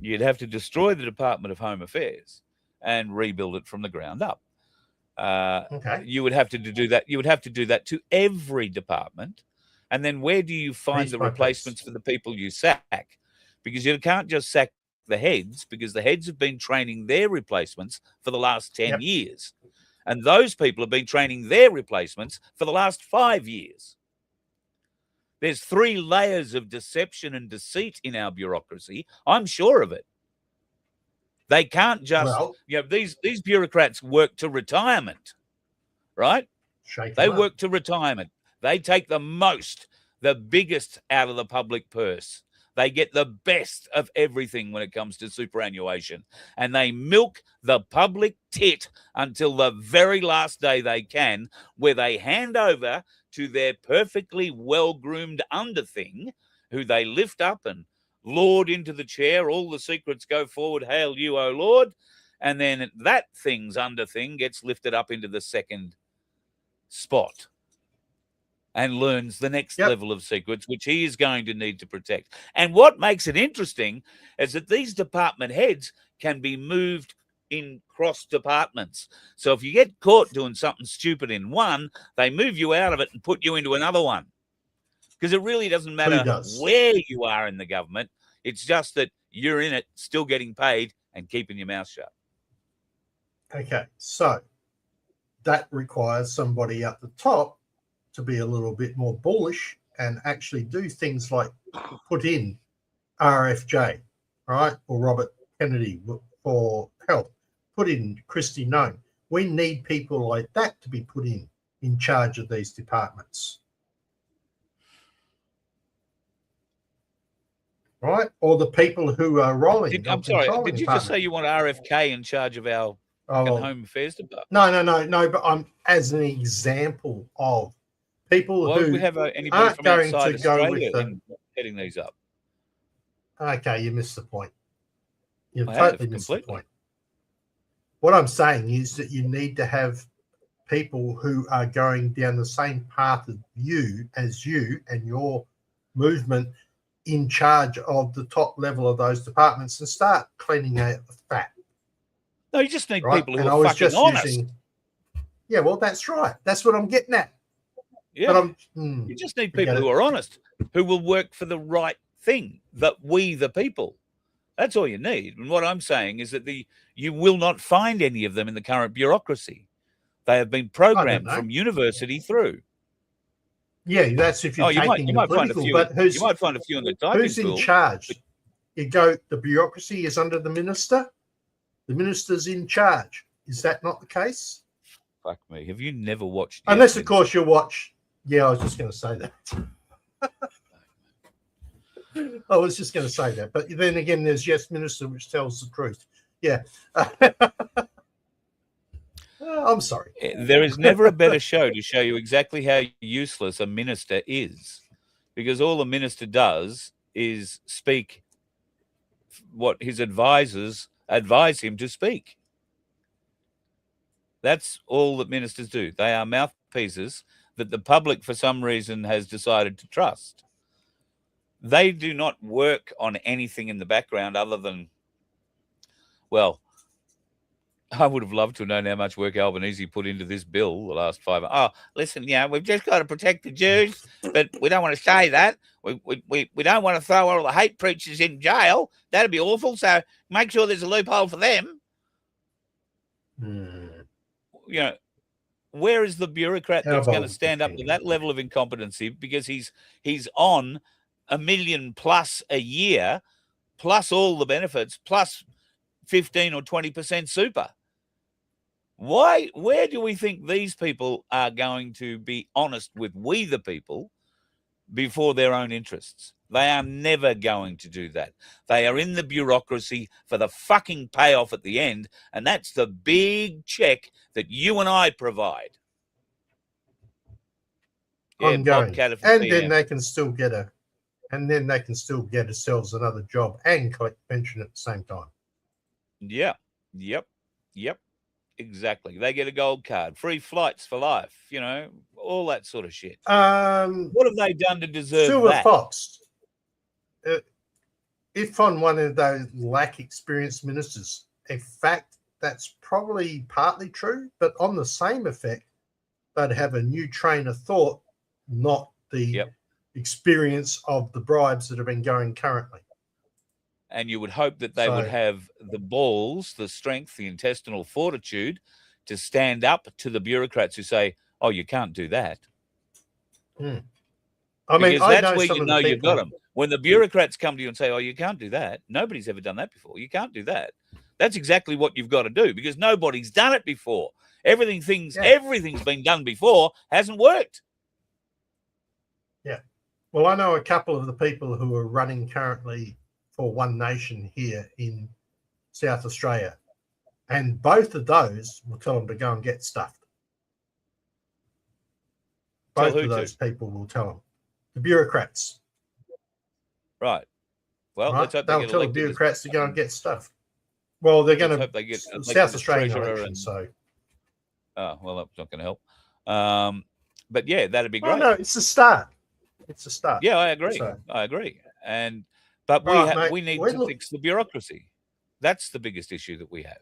You'd have to destroy the Department of Home Affairs and rebuild it from the ground up. Okay. You would have to do that. You would have to do that to every department. And then where do you find the replacements for the people you sack? Because you can't just sack the heads, because the heads have been training their replacements for the last 10 years. And those people have been training their replacements for the last 5 years. There's 3 layers of deception and deceit in our bureaucracy. I'm sure of it. They can't just, these bureaucrats work to retirement, right? They work to retirement. They take the most, the biggest out of the public purse. They get the best of everything when it comes to superannuation. And they milk the public tit until the very last day they can, where they hand over to their perfectly well-groomed underthing, who they lift up and lord into the chair. All the secrets go forward, hail you, O Lord. And then that thing's underthing gets lifted up into the second spot and learns the next level of secrets, which he is going to need to protect. And what makes it interesting is that these department heads can be moved in cross departments. So if you get caught doing something stupid in one, they move you out of it and put you into another one. Because it really doesn't matter where you are in the government. It's just that you're in it, still getting paid and keeping your mouth shut. Okay, so that requires somebody at the top to be a little bit more bullish and actually do things like put in RFJ, right, or Robert Kennedy for health, put in Christy Nome. We need people like that to be put in charge of these departments, right? Or the people who are rolling. I'm sorry, did you just say you want RFK in charge of our Home Affairs Department? No, but I'm as an example of people who we have anybody aren't from going outside to go Australia with them. Heading these up. Okay, you missed the point. You've totally missed the point. What I'm saying is that you need to have people who are going down the same path as you and your movement in charge of the top level of those departments and start cleaning out the fat. No, you just need people who are fucking honest. Yeah, well, that's right. That's what I'm getting at. Yeah, but you just need people who are honest, who will work for the right thing, that we the people. That's all you need. And what I'm saying is that you will not find any of them in the current bureaucracy. They have been programmed from university through. Yeah, that's if you're taking the political. But you might find a few in the typing who's school. In charge? The bureaucracy is under the minister. The minister's in charge. Is that not the case? Fuck me. Have you never watched? Unless, of course, you watch. Yeah, I was just going to say that. I was just going to say that. But then again, there's Yes Minister, which tells the truth. Yeah. I'm sorry. There is never a better show to show you exactly how useless a minister is, because all a minister does is speak what his advisors advise him to speak. That's all that ministers do. They are mouthpieces that the public, for some reason, has decided to trust. They do not work on anything in the background other than, well, I would have loved to have known how much work Albanese put into this bill the last 5 years. Oh, listen, we've just got to protect the Jews, but we don't want to say that. We don't want to throw all the hate preachers in jail. That'd be awful. So make sure there's a loophole for them. Where is the bureaucrat that's going to stand up to that level of incompetency? Because he's on $1 million plus a year, plus all the benefits, plus 15 or 20% super. Where do we think these people are going to be honest with we the people before their own interests? They are never going to do that. They are in the bureaucracy for the fucking payoff at the end, and that's the big check that you and I provide. Ongoing. And then they can still get themselves another job and collect pension at the same time. Yeah. Yep. Exactly. They get a gold card, free flights for life, all that sort of shit. What have they done to deserve that? Fox, if on one of those lack experienced ministers, in fact, that's probably partly true, but on the same effect, they'd have a new train of thought, not the experience of the bribes that have been going currently. And you would hope that they would have the balls, the strength, the intestinal fortitude to stand up to the bureaucrats who say, "Oh, you can't do that." I mean, because that's where you know you've got them. When the bureaucrats come to you and say, "Oh, you can't do that," nobody's ever done that before. You can't do that. That's exactly what you've got to do, because nobody's done it before. Everything's been done before hasn't worked. Yeah. Well, I know a couple of the people who are running currently for One Nation here in South Australia, and both of those will tell them to go and get stuffed. Both of those people will tell them. The bureaucrats. Right. Well, let's hope they'll tell the bureaucrats to go and get stuff. Well, they're going to get South Australian election, so. Oh, well, that's not going to help. But yeah, that'd be great. Oh, no, it's a start. It's a start. Yeah, I agree. So. I agree. But we need to fix the bureaucracy. That's the biggest issue that we have.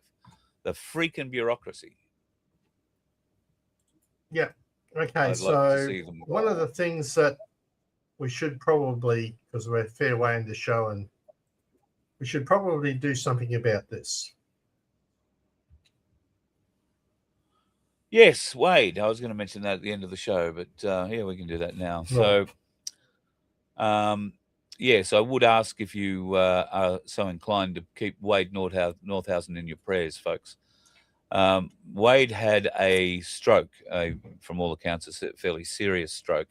The freaking bureaucracy. Yeah. Okay, so one of the things that we should probably, because we're a fair way in the show, and we should probably do something about this. Yes, Wade. I was going to mention that at the end of the show, but yeah, we can do that now. Right. So, yes, I would ask if you are so inclined to keep Wade Northhausen in your prayers, folks. Wade had a stroke, from all accounts, a fairly serious stroke,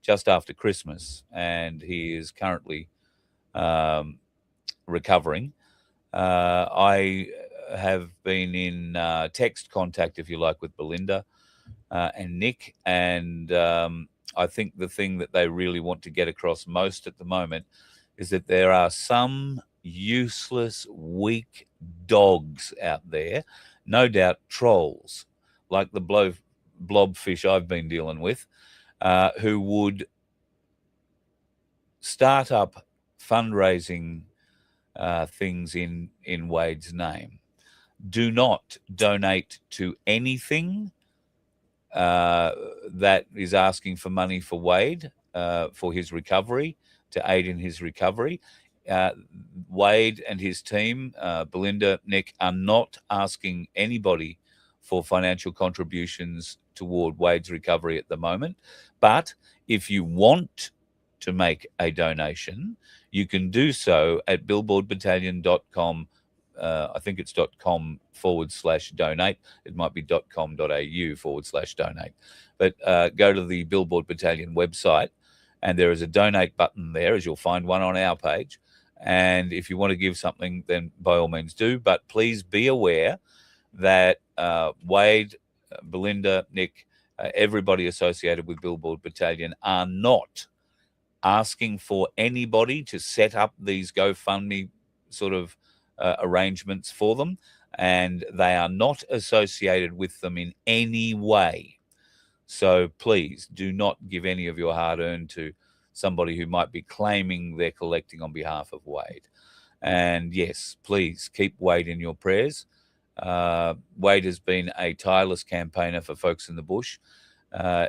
just after Christmas, and he is currently recovering. I have been in text contact, if you like, with Belinda and Nick, and I think the thing that they really want to get across most at the moment is that there are some useless, weak dogs out there, no doubt trolls, like the blobfish I've been dealing with, who would start up fundraising things in Wade's name. Do not donate to anything that is asking for money for Wade for his recovery, to aid in his recovery. Wade and his team, Belinda, Nick, are not asking anybody for financial contributions toward Wade's recovery at the moment. But if you want to make a donation, you can do so at billboardbattalion.com. I think it's .com/donate. It might be .com.au/donate. But go to the Billboard Battalion website, and there is a donate button there, as you'll find one on our page. And if you want to give something, then by all means do. But please be aware that Wade, Belinda, Nick, everybody associated with Billboard Battalion are not asking for anybody to set up these GoFundMe sort of arrangements for them, and they are not associated with them in any way. So please do not give any of your hard-earned to somebody who might be claiming they're collecting on behalf of Wade. And yes, please keep Wade in your prayers. Wade has been a tireless campaigner for folks in the bush.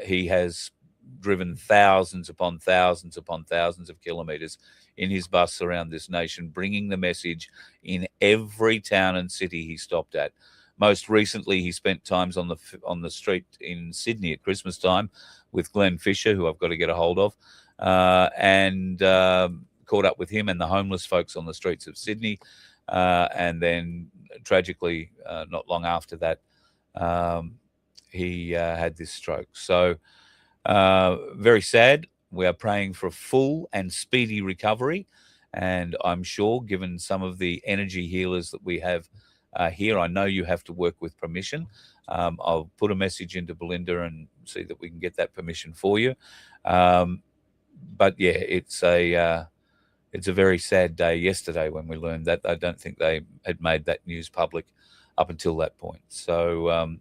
He has driven thousands upon thousands upon thousands of kilometres in his bus around this nation, bringing the message in every town and city he stopped at. Most recently, he spent times on the street in Sydney at Christmas time with Glenn Fisher, who I've got to get a hold of, and caught up with him and the homeless folks on the streets of Sydney. And then, tragically, not long after that, he had this stroke. So, very sad. We are praying for a full and speedy recovery. And I'm sure, given some of the energy healers that we have here, I know you have to work with permission. I'll put a message into Belinda and see that we can get that permission for you. But yeah, it's a very sad day yesterday when we learned that. I don't think they had made that news public up until that point. So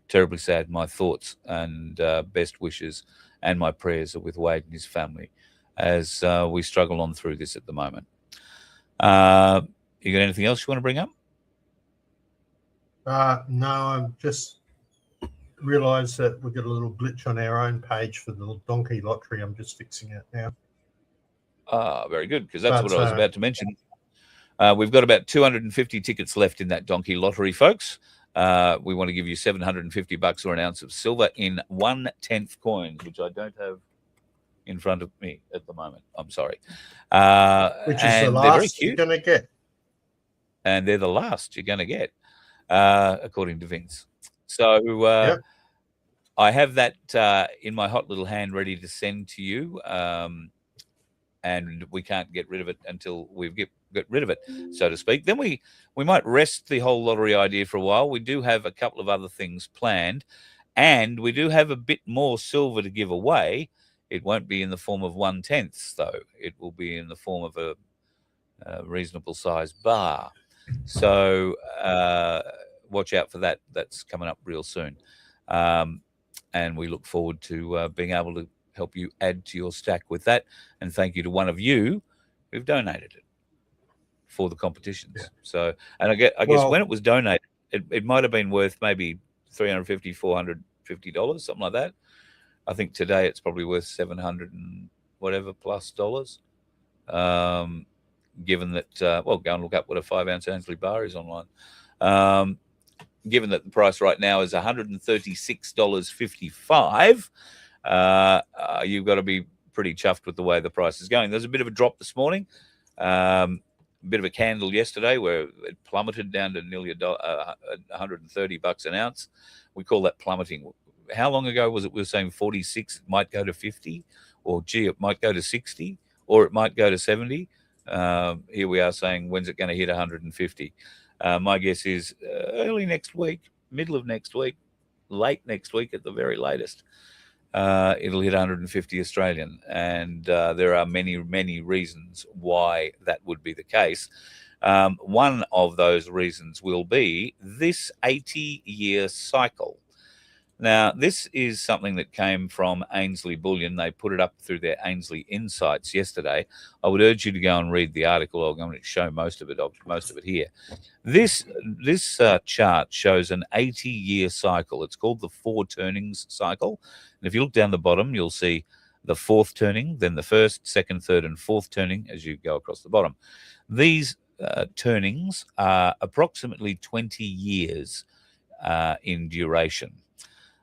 terribly sad. My thoughts and best wishes and my prayers are with Wade and his family as we struggle on through this at the moment. You got anything else you want to bring up? No, I'm just realised that we've got a little glitch on our own page for the donkey lottery. I'm just fixing it now. Very good, because that's what I was about to mention. We've got about 250 tickets left in that donkey lottery, folks. We want to give you $750 or an ounce of silver in 1/10 coins, which I don't have in front of me at the moment. I'm sorry. Which is the and they're very last you're cute. going to get. And they're the last you're going to get, according to Vince. So Yep. I have that in my hot little hand ready to send to you. And we can't get rid of it until we've get rid of it, so to speak. Then we might rest the whole lottery idea for a while. We do have a couple of other things planned, and we do have a bit more silver to give away. It won't be in the form of 1/10, though. It will be in the form of a reasonable size bar. So watch out for that. That's coming up real soon. And we look forward to being able to help you add to your stack with that. And thank you to one of you who've donated it for the competitions. Yeah. So, and I guess when it was donated, it might have been worth maybe $350, $450, something like that. I think today it's probably worth $700 and whatever plus dollars. Given that, go and look up what a 5-ounce Ainslie bar is online. Given that the price right now is $136.55, you've got to be pretty chuffed with the way the price is going. There's a bit of a drop this morning, a bit of a candle yesterday where it plummeted down to nearly $130 an ounce. We call that plummeting. How long ago was it? We were saying 46, it might go to 50, or gee, it might go to 60, or it might go to 70. Here we are saying, when's it going to hit 150? My guess is early next week, middle of next week, late next week at the very latest. It'll hit 150 Australian. And there are many, many reasons why that would be the case. One of those reasons will be this 80-year cycle. Now, this is something that came from Ainslie Bullion. They put it up through their Ainslie Insights yesterday. I would urge you to go and read the article. I'm going to show most of it here. This chart shows an 80-year cycle. It's called the 4 turnings cycle. And if you look down the bottom, you'll see the 4th turning, then the 1st, 2nd, 3rd, and 4th turning as you go across the bottom. These turnings are approximately 20 years in duration.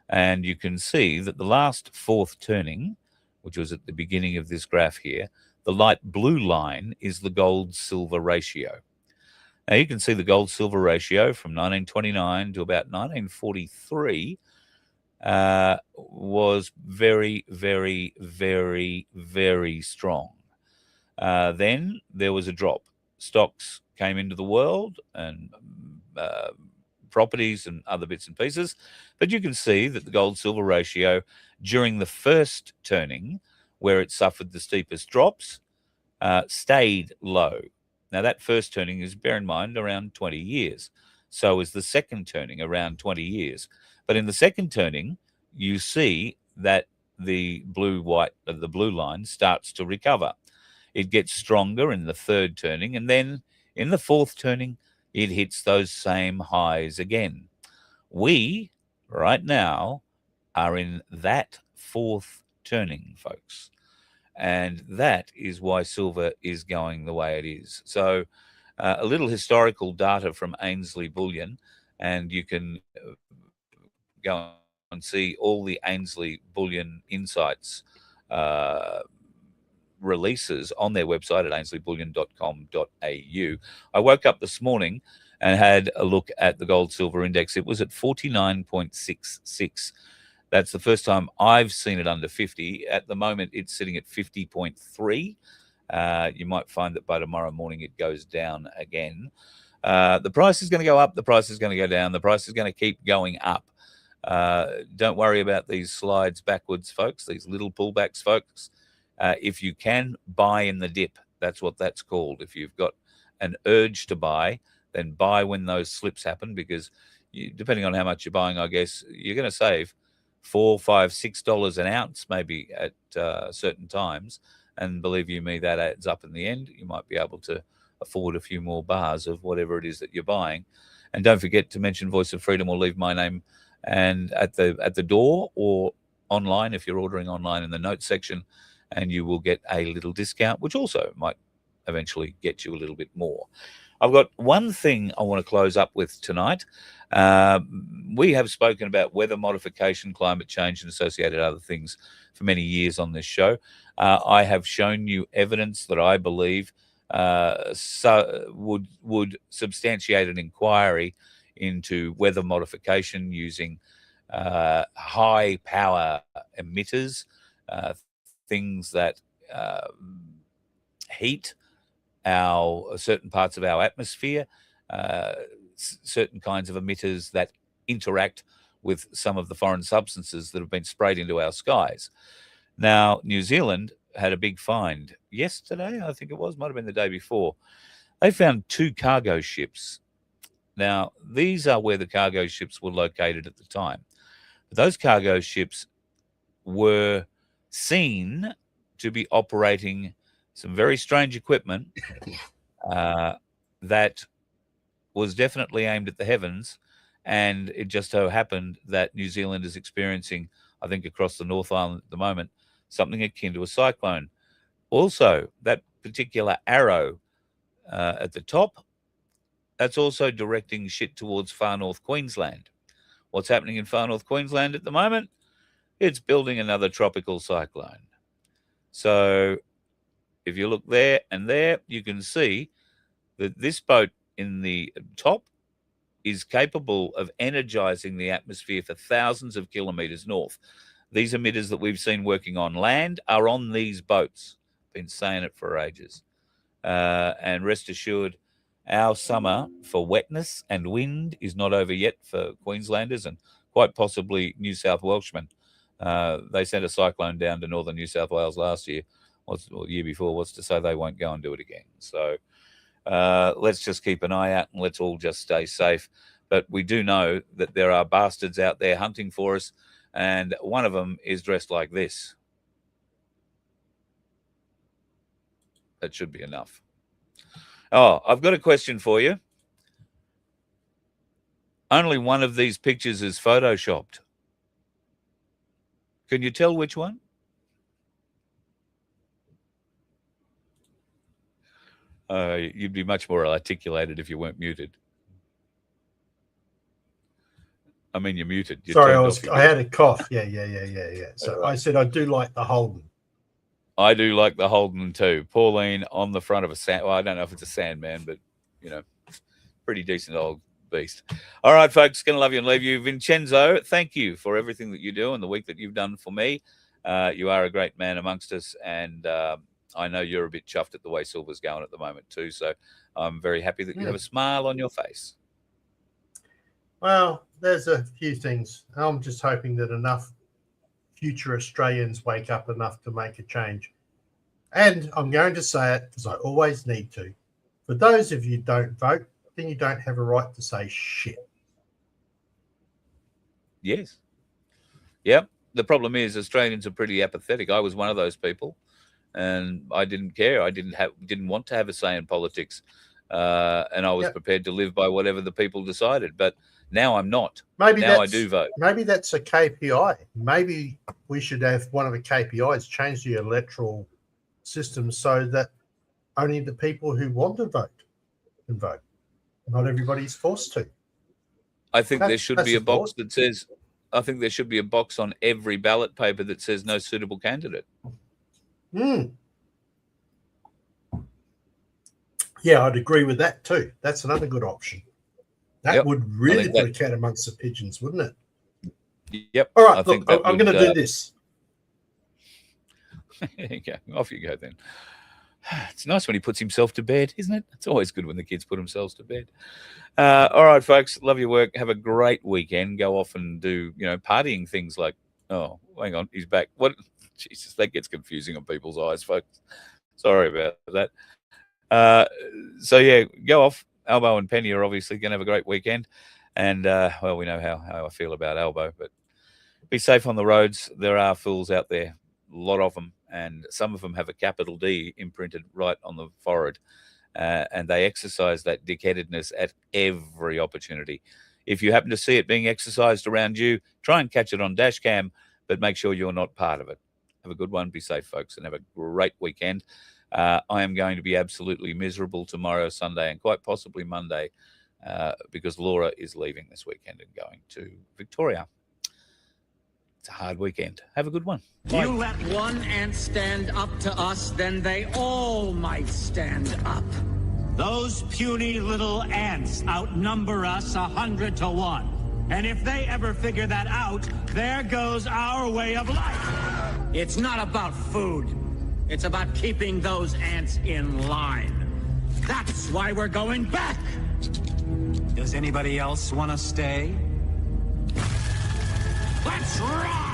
And you can see that the last 4th turning, which was at the beginning of this graph here, the light blue line is the gold-silver ratio. Now, you can see the gold-silver ratio from 1929 to about 1943 was very, very, very, very strong. Then there was a drop. Stocks came into the world and properties and other bits and pieces. But you can see that the gold-silver ratio during the 1st turning, where it suffered the steepest drops, stayed low. Now, that 1st turning is, bear in mind, around 20 years. So is the 2nd turning, around 20 years. But in the 2nd turning, you see that the blue line starts to recover. It gets stronger in the 3rd turning, and then in the 4th turning, it hits those same highs again. We, right now, are in that 4th turning, folks. And that is why silver is going the way it is. So a little historical data from Ainslie Bullion, and you can go and see all the Ainslie Bullion Insights releases on their website at ainsliebullion.com.au. I woke up this morning and had a look at the gold-silver index. It was at 49.66. That's the first time I've seen it under 50. At the moment, it's sitting at 50.3. You might find that by tomorrow morning it goes down again. The price is going to go up. The price is going to go down. The price is going to keep going up. Don't worry about these slides backwards, folks, these little pullbacks, folks. If you can buy in the dip, that's what that's called. If you've got an urge to buy, then buy when those slips happen, because depending on how much you're buying, I guess you're going to save $4, $5, $6 an ounce maybe at certain times. And believe you me, that adds up in the end. You might be able to afford a few more bars of whatever it is that you're buying. And don't forget to mention Voice of Freedom or leave my name and at the door or online if you're ordering online in the notes section, and you will get a little discount, which also might eventually get you a little bit more. I've got one thing I want to close up with tonight. We have spoken about weather modification, climate change, and associated other things for many years on this show. I have shown you evidence that I believe would substantiate an inquiry into weather modification using high power emitters, things that heat certain parts of our atmosphere, certain kinds of emitters that interact with some of the foreign substances that have been sprayed into our skies. Now, New Zealand had a big find yesterday, I think it was, might have been the day before. They found 2 cargo ships. Now, these are where the cargo ships were located at the time. Those cargo ships were seen to be operating some very strange equipment that was definitely aimed at the heavens. And it just so happened that New Zealand is experiencing, I think across the North Island at the moment, something akin to a cyclone. Also, that particular arrow at the top, that's also directing shit towards far north Queensland. What's happening in far north Queensland at the moment? It's building another tropical cyclone. So if you look there and there, you can see that this boat in the top is capable of energizing the atmosphere for thousands of kilometers north. These emitters that we've seen working on land are on these boats. Been saying it for ages. And rest assured, our summer for wetness and wind is not over yet for Queenslanders and quite possibly New South Welshmen. They sent a cyclone down to northern New South Wales last year, or the year before. What's to say they won't go and do it again? So let's just keep an eye out and let's all just stay safe. But we do know that there are bastards out there hunting for us, and one of them is dressed like this. That should be enough. Oh, I've got a question for you. Only one of these pictures is photoshopped. Can you tell which one? You'd be much more articulated if you weren't muted. I mean, you're muted. Sorry, I had a cough. Yeah. So right. I said I do like the Holden. I do like the Holden too. Pauline on the front of a sand. Well, I don't know if it's a Sandman, but you know, pretty decent old beast. All right, folks, gonna love you and leave you. Vincenzo, thank you for everything that you do and the week that you've done for me. You are a great man amongst us, and I know you're a bit chuffed at the way Silver's going at the moment too. So I'm very happy that you have a smile on your face. Well, there's a few things. I'm just hoping that enough future Australians wake up enough to make a change. And I'm going to say it because I always need to. For those of you who don't vote, then you don't have a right to say shit. Yes. Yep. The problem is Australians are pretty apathetic. I was one of those people, and I didn't care. I didn't want to have a say in politics, and I was prepared to live by whatever the people decided. But now I'm not. Maybe now I do vote. Maybe that's a KPI. Maybe we should have one of the KPIs change the electoral system so that only the people who want to vote can vote. Not everybody's forced to. I think there should be a box that says. I think there should be a box on every ballot paper that says no suitable candidate. Yeah, I'd agree with that too. That's another good option. That would really put a cat amongst the pigeons, wouldn't it? Yep. All right, look, I'm going to do this. There you go. Off you go then. It's nice when he puts himself to bed, isn't it? It's always good when the kids put themselves to bed. All right, folks. Love your work. Have a great weekend. Go off and do, partying things like, oh, hang on, he's back. What? Jesus, that gets confusing on people's eyes, folks. Sorry about that. So, yeah, go off. Albo and Penny are obviously going to have a great weekend. And, well, we know how I feel about Albo. But be safe on the roads. There are fools out there, a lot of them. And some of them have a capital D imprinted right on the forehead. And they exercise that dickheadedness at every opportunity. If you happen to see it being exercised around you, try and catch it on dash cam, but make sure you're not part of it. Have a good one. Be safe, folks, and have a great weekend. I am going to be absolutely miserable tomorrow, Sunday, and quite possibly Monday, because Laura is leaving this weekend and going to Victoria. It's a hard weekend. Have a good one. You let one ant stand up to us, then they all might stand up. Those puny little ants outnumber us 100 to 1. And if they ever figure that out, there goes our way of life. It's not about food. It's about keeping those ants in line. That's why we're going back. Does anybody else want to stay? Let's rock!